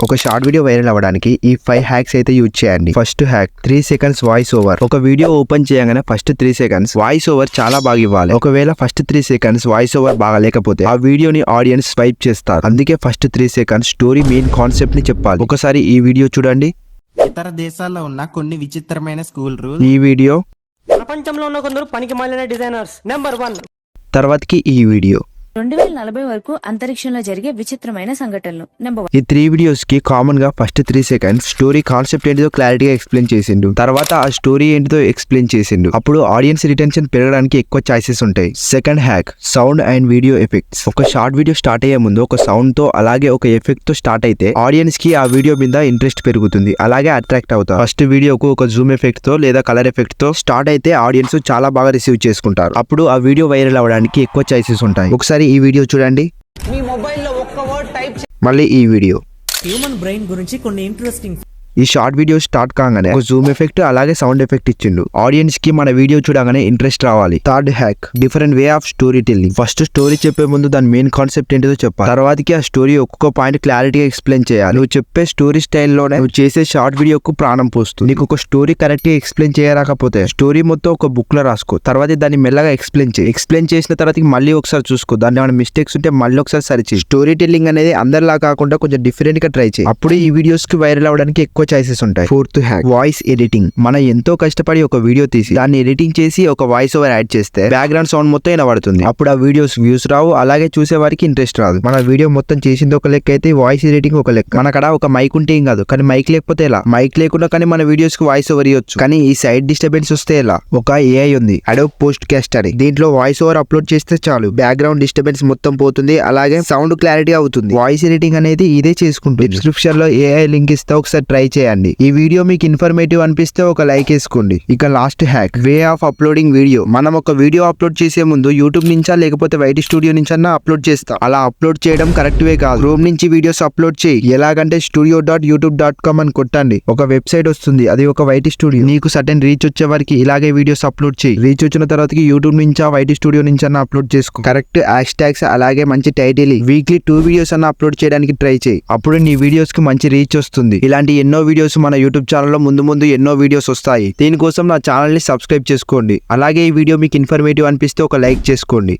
ఒక short video viral అవ్వడానికి ఈ 5 హ్యాక్స్ అయితే యూజ్ చేయండి. First hack 3 seconds voice over. ఒక వీడియో ఓపెన్ చేయగానే ఫస్ట్ 3 సెకండ్స్ వాయిస్ ఓవర్ చాలా బాగా ఇవ్వాలి. ఒకవేళ ఫస్ట్ 3 సెకండ్స్ వాయిస్ ఓవర్ బాగా లేకపోతే ఆ వీడియోని ఆడియన్స్ స్వైప్ చేస్తారు. అందుకే first 3 seconds story main concept ని చెప్పాలి. ఒకసారి ఈ వీడియో చూడండి. ఇతర దేశాల్లో ఉన్న కొన్ని విచిత్రమైన స్కూల్ రూల్. ఈ వీడియో ప్రపంచంలో ఉన్న కొందరు పనికి మాలిన డిజైనర్స్ నెంబర్ 1. తర్వాతకి ఈ వీడియో 2040 వరకు అంతరిక్షంలో జరిగే విచిత్రమైన సంఘటనలు. నెంబర్ 1. ఈ 3 వీడియోస్ కి కామన్ గా ఫస్ట్ 3 సెకండ్స్ స్టోరీ కాన్సెప్ట్ ఏంటిదో క్లారిటీగా ఎక్స్ప్లెయిన్ చేసిండు. తర్వాత ఆ స్టోరీ ఏంటిదో ఎక్స్ప్లెయిన్ చేసిండు. అప్పుడు ఆడియన్స్ రిటెన్షన్ పెరగడానికి ఎక్కువ చాయిసెస్ ఉంటాయి. Second hack sound and video effects. ఒక షార్ట్ వీడియో స్టార్ట్ అయ్యే ముందు ఒక సౌండ్ తో అలాగే ఒక ఎఫెక్ట్ తో స్టార్ట్ అయితే ఆడియన్స్ కి ఆ వీడియో మీద ఇంట్రెస్ట్ పెరుగుతుంది, అలాగే అట్రాక్ట్ అవుతారు. ఫస్ట్ వీడియోకు ఒక జూమ్ ఎఫెక్ట్ తో లేదా కలర్ ఎఫెక్ట్ తో స్టార్ట్ అయితే ఆడియన్స్ చాలా బాగా రిసీవ్ చేసుకుంటారు. అప్పుడు ఆ వీడియో వైరల్ అవ్వడానికి ఎక్కువ చాయిసెస్ ఉంటాయి. ఒకసారి ఈ వీడియో చూడండి. మీ మొబైల్లో ఒక్క వర్డ్ టైప్ మళ్ళీ ఈ వీడియో. హ్యూమన్ బ్రెయిన్ గురించి కొన్ని ఇంట్రెస్టింగ్ ఈ షార్ట్ వీడియో స్టార్ట్ కాగానే ఒక జూమ్ ఎఫెక్ట్ అలాగే సౌండ్ ఎఫెక్ట్ ఇచ్చిండు. ఆడియన్స్ కి మన వీడియో చూడగానే ఇంట్రెస్ట్ రావాలి. Third hack different way of story telling. First story చెప్పే ముందు దాని మెయిన్ కాన్సెప్ట్ ఏంటిదో చెప్పాలి. తర్వాతకి ఆ స్టోరీ ఒక్కొక్క పాయింట్ క్లారిటీగా ఎక్స్ప్లెయిన్ చేయాలి. నువ్వు చెప్పే స్టోరీ స్టైల్లోనే నువ్వు చేసే షార్ట్ వీడియోకు ప్రాణం పోస్తుంది. నీకు ఒక స్టోరీ కరెక్ట్ గా ఎక్స్ప్లెయిన్ చేయరాకపోతే స్టోరీ మొత్తం ఒక బుక్ లో రాసుకో. తర్వాత దాన్ని మెల్లగా ఎక్స్ప్లెయిన్ చేయి. ఎక్స్ప్లెయిన్ చేసిన తర్వాత మళ్ళీ ఒకసారి చూసుకో. దాన్ని ఏమైనా మిస్టేక్స్ ఉంటే మళ్ళీ ఒకసారి సరిచేయి. స్టోరీ టెల్లింగ్ అనేది అందరిలా కాకుండా కొంచెం డిఫరెంట్ గా ట్రై చేయి. అప్పుడు ఈ వీడియోస్ కి వైరల్ అవడానికి ఎక్కువ చాయిసెస్ ఉంటాయి. Fourth hack voice editing. మనం ఎంతో కష్టపడి ఒక వీడియో తీసి దాన్ని ఎడిటింగ్ చేసి ఒక వాయిస్ ఓవర్ యాడ్ చేస్తే బ్యాక్గ్రౌండ్ సౌండ్ మొత్తం వినబడుతుంది. అప్పుడు ఆ వీడియోస్ వ్యూస్ రావు, అలాగే చూసే వారికి ఇంట్రెస్ట్ రాదు. మన వీడియో మొత్తం చేసింది ఒక లెక్క అయితే వాయిస్ ఎడిటింగ్ ఒక లెక్క. మనకడ ఒక మైక్ ఉంటే ఏం కాదు, కానీ మైక్ లేకపోతే ఎలా? మైక్ లేకుండా కానీ మన వీడియోస్ కి వాయిస్ ఓవర్ ఇవ్వచ్చు, కానీ ఈ సైడ్ డిస్టర్బెన్స్ వస్తే ఎలా? ఒక ఏఐ ఉంది, అడోబ్ పోస్ట్ కాస్ట్ అని. దీంట్లో వాయిస్ ఓవర్ అప్లోడ్ చేస్తే చాలు బ్యాక్గ్రౌండ్ డిస్టర్బెన్స్ మొత్తం పోతుంది, అలాగే సౌండ్ క్లారిటీ అవుతుంది. వాయిస్ ఎడిటింగ్ అనేది ఇదే చేసుకుంటుంది. డిస్క్రిప్షన్ లో ఏఐ లింక్ ఇస్తే ఒకసారి ట్రై చేయండి. ఈ వీడియో మీకు ఇన్ఫర్మేటివ్ అనిపిస్తే ఒక లైక్ వేసుకోండి. ఇక last hack way of uploading video. మనం ఒక వీడియో అప్లోడ్ చేసే ముందు యూట్యూబ్ నుంచా లేకపోతే వైటీ స్టూడియో నుంచన్నా అప్లోడ్ చేస్తాం. అలా అప్లోడ్ చేయడం కరెక్ట్ వే కాదు. క్రోమ్ నుంచి వీడియోస్ అప్లోడ్ చేయి. ఎలాగంటే studio.youtube.com అని కొట్టండి, ఒక వెబ్సైట్ వస్తుంది, అది ఒక వైటీ స్టూడియో. నీకు సర్టెన్ రీచ్ వచ్చే వరకు ఇలాగే వీడియోస్ అప్లోడ్ చేయి. రీచ్ వచ్చిన తర్వాత యూట్యూబ్ నుంచా వైటీ స్టూడియో నుంచన్నా అప్లోడ్ చేసుకో. కరెక్ట్ హ్యాష్ ట్యాగ్స్ అలాగే మంచి టైటిల్. వీక్లీ 2 వీడియోస్ అన్న అప్లోడ్ చేయడానికి ట్రై చేయి. అప్పుడు నీ వీడియోస్ కి మంచి రీచ్ వస్తుంది. ఇలాంటి ఎన్నో వీడియోస్ మన యూట్యూబ్ ఛానల్లో ముందు ఎన్నో వీడియోస్ వస్తాయి. దీనికోసం నా ఛానల్ ని సబ్స్క్రైబ్ చేసుకోండి. అలాగే ఈ వీడియో మీకు ఇన్ఫర్మేటివ్ అనిపిస్తే ఒక లైక్ చేసుకోండి.